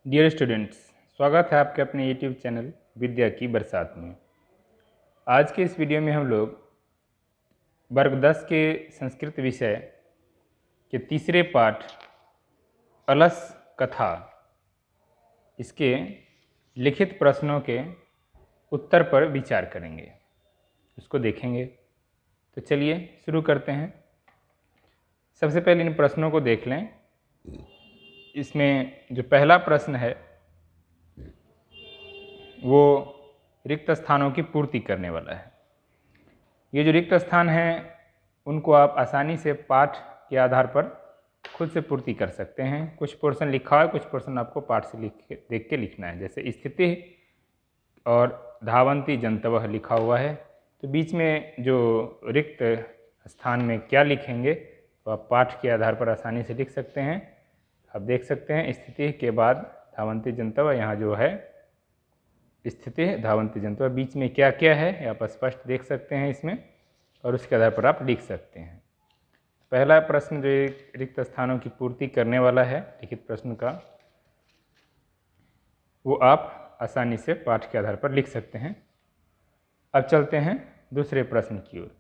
Dear students, स्वागत है आपके अपने यूट्यूब चैनल विद्या की बरसात में। आज के इस वीडियो में हम लोग वर्ग 10 के संस्कृत विषय के तीसरे पाठ अलस कथा, इसके लिखित प्रश्नों के उत्तर पर विचार करेंगे, उसको देखेंगे। तो चलिए शुरू करते हैं। सबसे पहले इन प्रश्नों को देख लें। इसमें जो पहला प्रश्न है वो रिक्त स्थानों की पूर्ति करने वाला है। ये जो रिक्त स्थान हैं उनको आप आसानी से पाठ के आधार पर खुद से पूर्ति कर सकते हैं। कुछ पोर्शन लिखा है, कुछ पोर्शन आपको पाठ से देख के लिखना है। जैसे स्थिति और धावंती जंतवः लिखा हुआ है, तो बीच में जो रिक्त स्थान में क्या लिखेंगे तो आप पाठ के आधार पर आसानी से लिख सकते हैं। आप देख सकते हैं स्थिति के बाद धावंती जंतवः, यहाँ जो है स्थिति धावंती जंतवः, बीच में क्या क्या है आप स्पष्ट देख सकते हैं इसमें, और उसके आधार पर आप लिख सकते हैं। पहला प्रश्न जो रिक्त स्थानों की पूर्ति करने वाला है लिखित प्रश्न का, वो आप आसानी से पाठ के आधार पर लिख सकते हैं। अब चलते हैं दूसरे प्रश्न की ओर।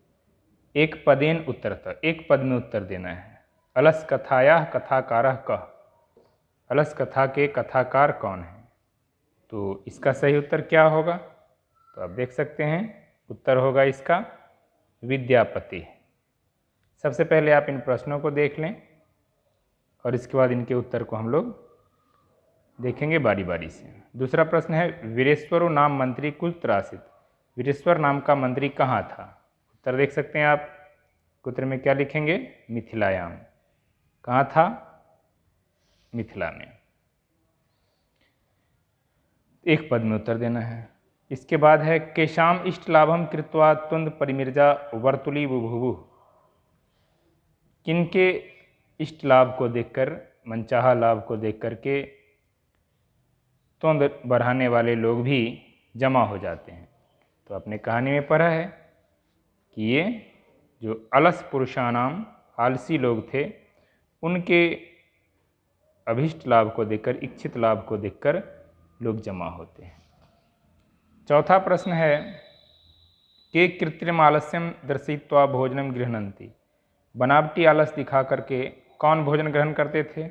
एक पदेन उत्तरतः, एक पद में उत्तर देना है। अलस कथायाः कथाकारः कः, अलस कथा के कथाकार कौन है? तो इसका सही उत्तर क्या होगा? तो आप देख सकते हैं उत्तर होगा इसका विद्यापति। सबसे पहले आप इन प्रश्नों को देख लें और इसके बाद इनके उत्तर को हम लोग देखेंगे बारी बारी से। दूसरा प्रश्न है वीरेश्वरो नाम मंत्री कुत्र आसीत्, वीरेश्वर नाम का मंत्री कहाँ था? उत्तर देख सकते हैं आप। उत्तर में क्या लिखेंगे? मिथिलायाम। कहाँ था? मिथिला में। एक पद में उत्तर देना है। इसके बाद है केशाम इष्ट लाभम कृत्वा तुंद परिमिर्जा वर्तुली बुभुवु, किनके इष्ट लाभ को देखकर, मनचाहा लाभ को देख करके तुंद बढ़ाने वाले लोग भी जमा हो जाते हैं। तो आपने कहानी में पढ़ा है कि ये जो अलस पुरुषानाम, आलसी लोग थे, उनके अभिष्ट लाभ को देखकर, इच्छित लाभ को देखकर लोग जमा होते हैं। चौथा प्रश्न है कि कृत्रिम आलस्यम दर्शित्वा भोजनम गृह्णन्ति, बनावटी आलस दिखा करके कौन भोजन ग्रहण करते थे?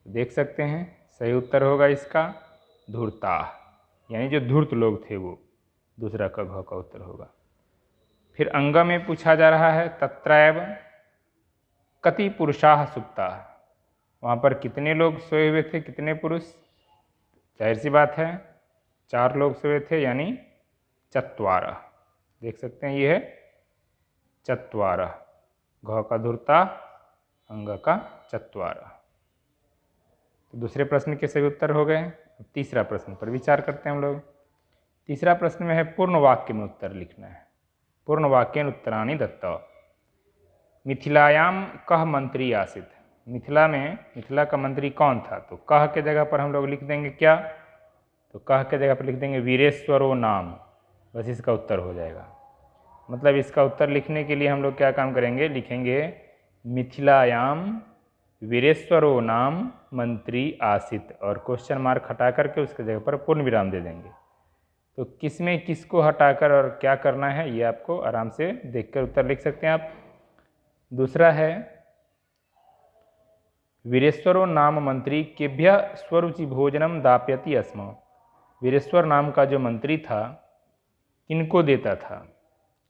देख सकते हैं सही उत्तर होगा इसका धूर्ताः, यानी जो धूर्त लोग थे वो। दूसरा का घ का उत्तर होगा। फिर अंग में पूछा जा रहा है तत्रैव कति पुरुषाः सुप्ताः, वहाँ पर कितने लोग सोए हुए थे, कितने पुरुष? जाहिर सी बात है 4 लोग सोए थे, यानी चत्वारः। देख सकते हैं ये है चत्वारः, घ का धूर्ता, अंग का चत्वारः। तो दूसरे प्रश्न के सही उत्तर हो गए। अब तीसरा प्रश्न पर विचार करते हैं हम लोग। तीसरा प्रश्न में है पूर्ण वाक्य में उत्तर लिखना है। पूर्ण वाक्येन उत्तराणि दत्ता, मिथिलायाम कः मंत्री आसीत्, मिथिला में मिथिला का मंत्री कौन था? तो कह के जगह पर हम लोग लिख देंगे क्या? तो कह के जगह पर लिख देंगे वीरेश्वरो नाम, बस इसका उत्तर हो जाएगा। मतलब इसका उत्तर लिखने के लिए हम लोग क्या काम करेंगे? लिखेंगे मिथिलायाम वीरेश्वरो नाम मंत्री आसीत्, और क्वेश्चन मार्क हटा करके उसके जगह पर पूर्ण विराम दे देंगे। तो किस में किसको हटाकर और क्या करना है ये आपको आराम से देखकर उत्तर लिख सकते हैं आप। दूसरा है वीरेश्वरो नाम मंत्री केभ्य स्वरुचि भोजनम दाप्यति अस्म, वीरेश्वर नाम का जो मंत्री था किनको देता था?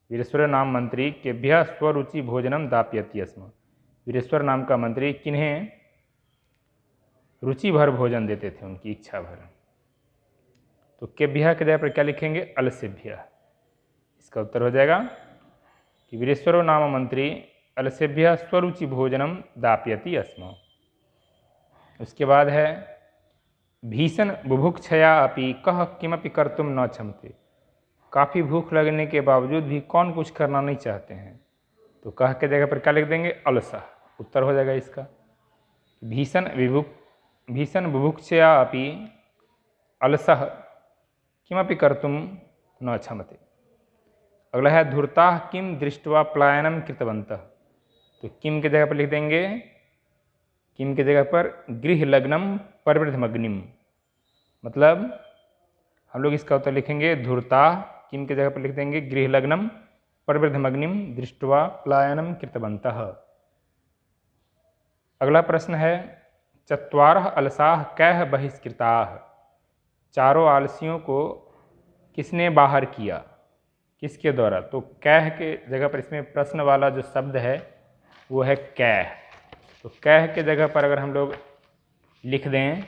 वीरेश्वर नाम मंत्री केभ्य स्वरुचि भोजनम दाप्यति अस्म, वीरेश्वर नाम का मंत्री किन्हें रुचि भर भोजन देते थे, उनकी इच्छा भर। तो केभ्य के जगह पर क्या लिखेंगे? अलसेभ्य। इसका उत्तर हो जाएगा कि वीरेश्वरो नाम मंत्री अलसेभ्य स्वरुचि भोजनम दाप्यति अस्म। उसके बाद है भीषण बुभुक्षया अपि कः किमपि कर्तुम न क्षमते, काफ़ी भूख लगने के बावजूद भी कौन कुछ करना नहीं चाहते हैं? तो कह के जगह पर क्या लिख देंगे? अलसः। उत्तर हो जाएगा इसका भीषण बुभुक्षया अपि अलसः किमपि कर्तुम न क्षमते। अगला है धूर्ताः किम दृष्ट्वा पलायनम कृतवन्तः, तो किम के जगह पर लिख देंगे, किम के जगह पर गृह लग्नम परवृद्धमग्निम, मतलब हम लोग इसका उत्तर लिखेंगे धूर्ता, किम की जगह पर लिख देंगे गृहलग्नम प्रवृद्धमग्निम दृष्ट्वा पलायनम कृतवन्तः। अगला प्रश्न है चत्वारः अलसाः कैः बहिष्कृताः। चारों आलसियों को किसने बाहर किया, किसके द्वारा। तो कैह के जगह पर इसमें प्रश्न वाला जो शब्द है वो है कैह। तो कैह के जगह पर अगर हम लोग लिख दें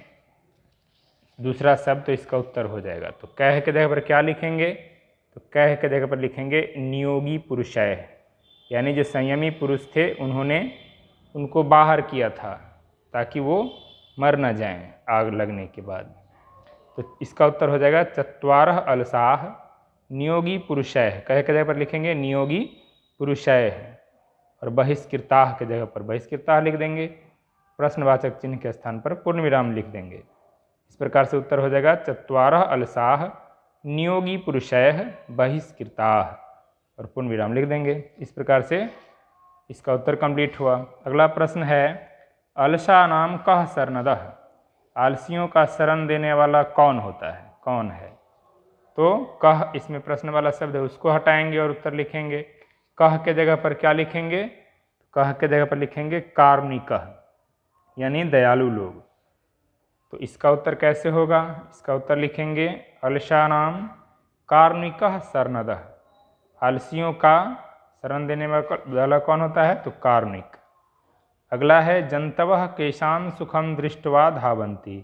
दूसरा शब्द तो इसका उत्तर हो जाएगा। तो कैह के जगह पर क्या लिखेंगे, तो कैह के जगह पर लिखेंगे नियोगी पुरुषय, यानी जो संयमी पुरुष थे उन्होंने उनको बाहर किया था ताकि वो मर न जाएं आग लगने के बाद। तो इसका उत्तर हो जाएगा चत्वारः अलसाः नियोगी पुरुषय। कह के जगह पर लिखेंगे नियोगी पुरुषय और बहिष्कृताः के जगह पर बहिष्कृताः लिख देंगे, प्रश्नवाचक चिन्ह के स्थान पर पूर्ण विराम लिख देंगे। इस प्रकार से उत्तर हो जाएगा चत्वारः अलसाः नियोगी पुरुषय बहिष्कृताः और पूर्ण विराम लिख देंगे। इस प्रकार से इसका उत्तर कंप्लीट हुआ। अगला प्रश्न है अलसा नाम कह शरणदः। आलसियों का शरण देने वाला कौन होता है, कौन है। तो कह इसमें प्रश्न वाला शब्द है उसको हटाएंगे और उत्तर लिखेंगे। कह के जगह पर क्या लिखेंगे, कह के जगह पर लिखेंगे कारुणिकः, यानी दयालु लोग। तो इसका उत्तर कैसे होगा, इसका उत्तर लिखेंगे अलसा नाम कारुणिकः शरणदः। आलसियों का शरण देने वाला कौन होता है, तो कारुणिक। अगला है जंतवः केशान सुखम दृष्ट्वा धावन्ति।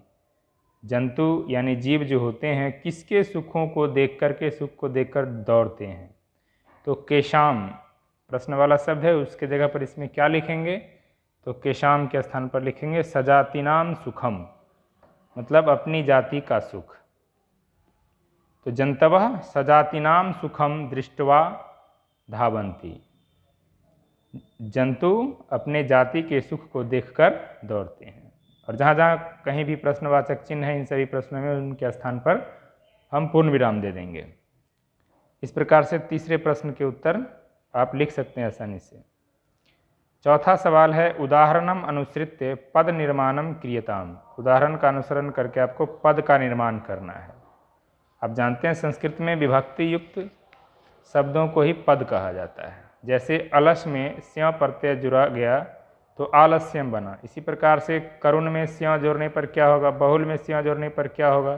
जंतु यानी जीव जो होते हैं किसके सुखों को देख कर के, सुख को देखकर दौड़ते हैं। तो केशाम प्रश्न वाला शब्द है उसके जगह पर इसमें क्या लिखेंगे, तो केशाम के स्थान पर लिखेंगे सजातीनाम सुखम, मतलब अपनी जाति का सुख। तो जंतवः सजातीनाम सुखम दृष्ट्वा धावन्ति। जंतु अपने जाति के सुख को देखकर दौड़ते हैं। और जहाँ जहाँ कहीं भी प्रश्नवाचक चिन्ह है इन सभी प्रश्नों में उनके स्थान पर हम पूर्ण विराम दे देंगे। इस प्रकार से तीसरे प्रश्न के उत्तर आप लिख सकते हैं आसानी से। चौथा सवाल है उदाहरणम अनुसृत्य पद निर्माणम क्रियताम। उदाहरण का अनुसरण करके आपको पद का निर्माण करना है। आप जानते हैं संस्कृत में विभक्ति युक्त शब्दों को ही पद कहा जाता है। जैसे अलस में स्यों प्रत्यय जुड़ा गया तो आलस्यम बना। इसी प्रकार से करुण में स्यों जोड़ने पर क्या होगा, बहुल में स्यों जोड़ने पर क्या होगा,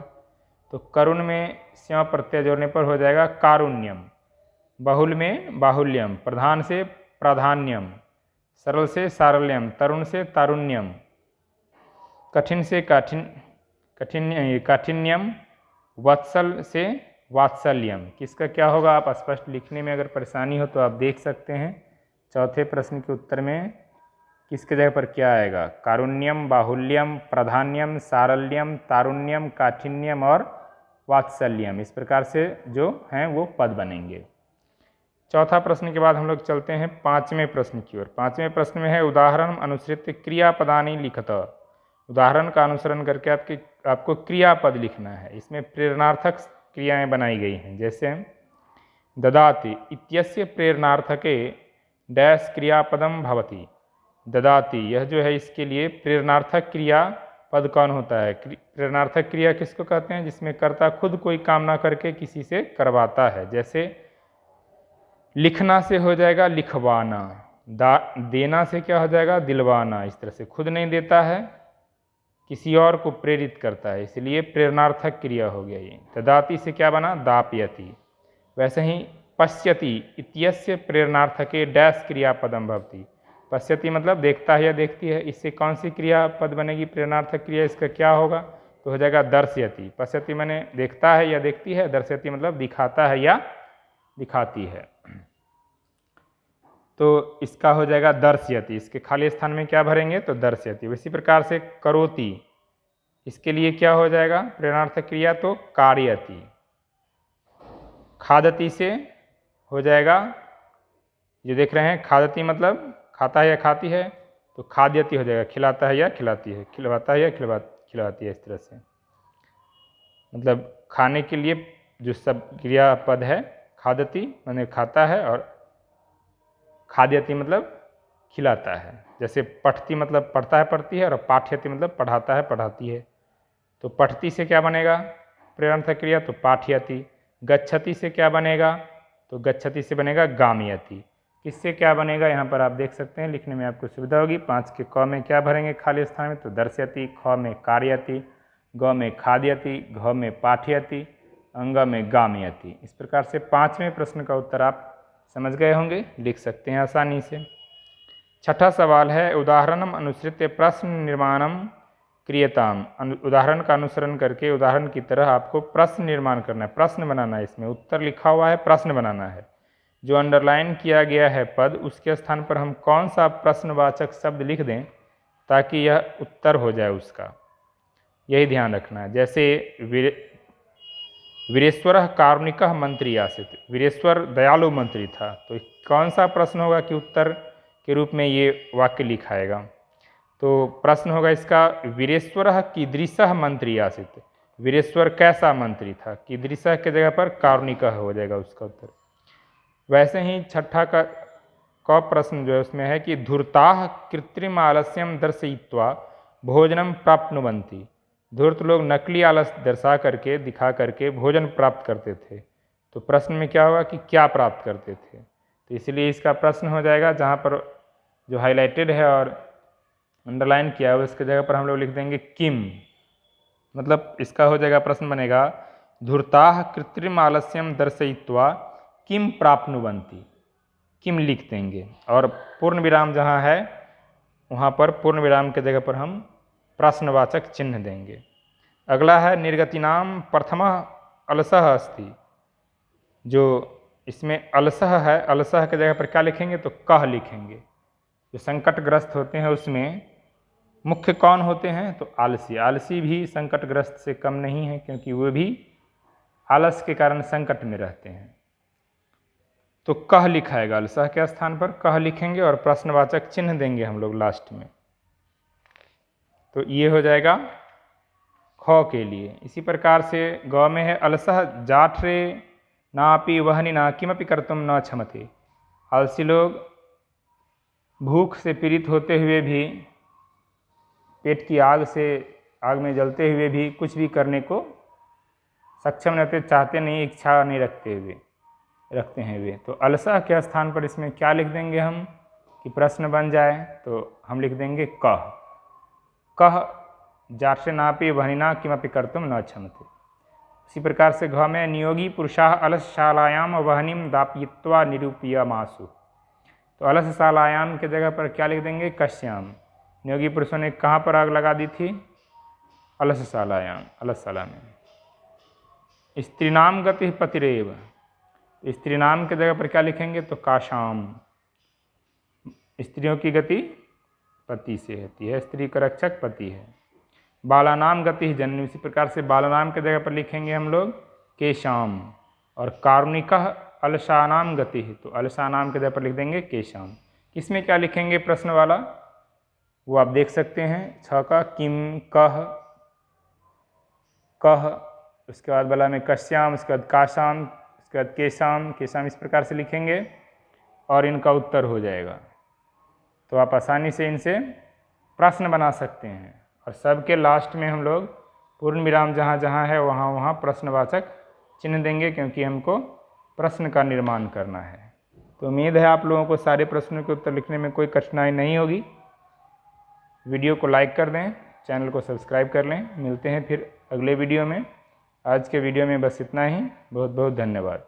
तो करुण में स्यों प्रत्यय जोड़ने पर हो जाएगा कारुण्यम, बहुल में बाहुल्यम, प्रधान से प्राधान्यम, सरल से सारल्यम, तरुण से तारुण्यम, कठिन से काठिन्यम, वत्सल से वात्सल्यम। किसका क्या होगा, आप स्पष्ट लिखने में अगर परेशानी हो तो आप देख सकते हैं चौथे प्रश्न के उत्तर में किसके जगह पर क्या आएगा, कारुण्यम, बाहुल्यम, प्राधान्यम, सारल्यम, तारुण्यम, काठिन्यम और वात्सल्यम। इस प्रकार से जो हैं वो पद बनेंगे। चौथा प्रश्न के बाद हम लोग चलते हैं पांचवें प्रश्न की ओर। पांचवें प्रश्न में है उदाहरण अनुसृत्य क्रियापदानि लिखत। उदाहरण का अनुसरण करके आपको क्रियापद लिखना है। इसमें प्रेरणार्थक क्रियाएं बनाई गई हैं। जैसे ददाति इत्यस्य प्रेरणार्थके डैश क्रियापदम भवति। ददाति यह जो है इसके लिए प्रेरणार्थक क्रिया पद कौन होता है। प्रेरणार्थक क्रिया किसको कहते हैं, जिसमें कर्ता खुद कोई काम ना करके किसी से करवाता है। जैसे लिखना से हो जाएगा लिखवाना, देना से क्या हो जाएगा दिलवाना। इस तरह से खुद नहीं देता है, किसी और को प्रेरित करता है, इसलिए प्रेरणार्थक क्रिया हो गया ये। ददाति से क्या बना दापयति। वैसे ही पश्यति इत्यस्य प्रेरणार्थके डैश क्रियापदम भवति। पश्यति मतलब देखता है या देखती है, इससे कौन सी क्रिया पद बनेगी प्रेरणार्थक क्रिया, इसका क्या होगा तो हो जाएगा दर्शयति। पश्यति माने देखता है या देखती है, दर्शयति मतलब दिखाता है या दिखाती है। तो इसका हो जाएगा दर्शयति। इसके खाली स्थान में क्या भरेंगे तो दर्शयति। इसी प्रकार से करोति, इसके लिए क्या हो जाएगा प्रेरणार्थक क्रिया तो कार्यति। खादति से हो जाएगा, ये देख रहे हैं खादति मतलब खाता है या खाती है, तो खाद्यति हो जाएगा खिलाता है या खिलाती है, खिलवाता है या खिलाती है। इस तरह से मतलब खाने के लिए जो सब क्रियापद है खादति माने खाता है और खाद्यति मतलब खिलाता है। जैसे पठती मतलब पढ़ता है पढ़ती है और पाठ्यति मतलब पढ़ाता है पढ़ाती है। तो पठती से क्या बनेगा प्रेरणार्थक क्रिया, तो पाठयति। गच्छति से क्या बनेगा, तो गच्छति से बनेगा गामयति। किससे क्या बनेगा यहाँ पर आप देख सकते हैं, लिखने में आपको सुविधा होगी। 5 के क में क्या भरेंगे खाली स्थान में, तो दर्शयति। ख में कार्यति, ग में खाद्यति, घ में पाठयति, अंग में गामयति। इस प्रकार से 5वें प्रश्न का उत्तर आप समझ गए होंगे, लिख सकते हैं आसानी से। छठा सवाल है उदाहरणम अनुसृत्य प्रश्न निर्माणम क्रियताम। उदाहरण का अनुसरण करके उदाहरण की तरह आपको प्रश्न निर्माण करना है, प्रश्न बनाना है। इसमें उत्तर लिखा हुआ है, प्रश्न बनाना है। जो अंडरलाइन किया गया है पद, उसके स्थान पर हम कौन सा प्रश्नवाचक शब्द लिख दें ताकि यह उत्तर हो जाए उसका, यही ध्यान रखना है। जैसे वीरेश्वर कारुणिकः मंत्री आसीत, वीरेश्वर दयालु मंत्री था, तो कौन सा प्रश्न होगा कि उत्तर के रूप में ये वाक्य लिखाएगा। तो प्रश्न होगा इसका वीरेश्वर कीदृशः मंत्री आसीत, वीरेश्वर कैसा मंत्री था। कीदृशः के जगह पर कारुणिकः हो जाएगा उसका उत्तर। वैसे ही छठा का प्रश्न जो है उसमें है कि धूर्ताः कृत्रिम आलस्यम दर्शयित्वा भोजनम प्राप्नुवन्ति। धूर्त लोग नकली आलस दर्शा करके दिखा करके भोजन प्राप्त करते थे। तो प्रश्न में क्या होगा कि क्या प्राप्त करते थे, तो इसलिए इसका प्रश्न हो जाएगा जहाँ पर जो हाईलाइटेड है और अंडरलाइन किया है उसके जगह पर हम लोग लिख देंगे किम। मतलब इसका हो जाएगा, प्रश्न बनेगा धूर्ताः कृत्रिम आलस्यम दर्शयित्वा किम प्राप्नुवन्ति। किम लिख देंगे और पूर्ण विराम जहाँ है वहाँ पर पूर्ण विराम के जगह पर हम प्रश्नवाचक चिन्ह देंगे। अगला है निर्गतिनाम प्रथमः अलसः अस्ति। जो इसमें अलसः है, अलसः के जगह पर क्या लिखेंगे, तो कह लिखेंगे। जो संकटग्रस्त होते हैं उसमें मुख्य कौन होते हैं, तो आलसी। आलसी भी संकटग्रस्त से कम नहीं है क्योंकि वो भी आलस के कारण संकट में रहते हैं। तो कह लिखाएगा, अलसः के स्थान पर कह लिखेंगे और प्रश्नवाचक चिन्ह देंगे हम लोग लास्ट में। तो ये हो जाएगा ख के लिए। इसी प्रकार से ग में है अलसः जाठरे नापि वहनि ना किमपि कर्तुम न क्षमते। आलसी लोग भूख से पीड़ित होते हुए भी, पेट की आग में जलते हुए भी कुछ भी करने को सक्षम रहते, चाहते नहीं, इच्छा नहीं रखते हैं वे। तो अलसः के स्थान पर इसमें क्या लिख देंगे हम कि प्रश्न बन जाए, तो हम लिख देंगे कह। कह जाठे नापि वहनिना किमपि कर्तुम न क्षमते। इसी प्रकार से घ में नियोगी पुरुषाः अलसशालायाम वहनिम दापयित्वा निरूपयमासु। तो अलसशालायाम के जगह पर क्या लिख देंगे, कश्याम। नियोगी पुरुषों ने कहाँ पर आग लगा दी थी, अलसशालायाम, अलसशाला में। स्त्रीनाम गति पतिरेव। स्त्रीनाम के जगह पर क्या लिखेंगे, तो काशाम। स्त्रियों की गति पति से होती है, स्त्री का रक्षक पति है। बालानाम गति जननी। इसी प्रकार से बालानाम के जगह पर लिखेंगे हम लोग केशाम। और कारुणिकः अलसानाम गति, तो अलसानाम के जगह पर लिख देंगे केशाम। इसमें क्या लिखेंगे प्रश्न वाला वो आप देख सकते हैं। छ का किम, कह, उसके बाद वाला में कश्याम, उसके बाद काशाम, उसके बाद केशाम, केशाम। इस प्रकार से लिखेंगे और इनका उत्तर हो जाएगा। तो आप आसानी से इनसे प्रश्न बना सकते हैं। और सबके लास्ट में हम लोग पूर्ण विराम जहाँ जहाँ है वहाँ वहाँ प्रश्नवाचक चिन्ह देंगे क्योंकि हमको प्रश्न का निर्माण करना है। तो उम्मीद है आप लोगों को सारे प्रश्नों के उत्तर लिखने में कोई कठिनाई नहीं होगी। वीडियो को लाइक कर दें, चैनल को सब्सक्राइब कर लें। मिलते हैं फिर अगले वीडियो में। आज के वीडियो में बस इतना ही। बहुत बहुत धन्यवाद।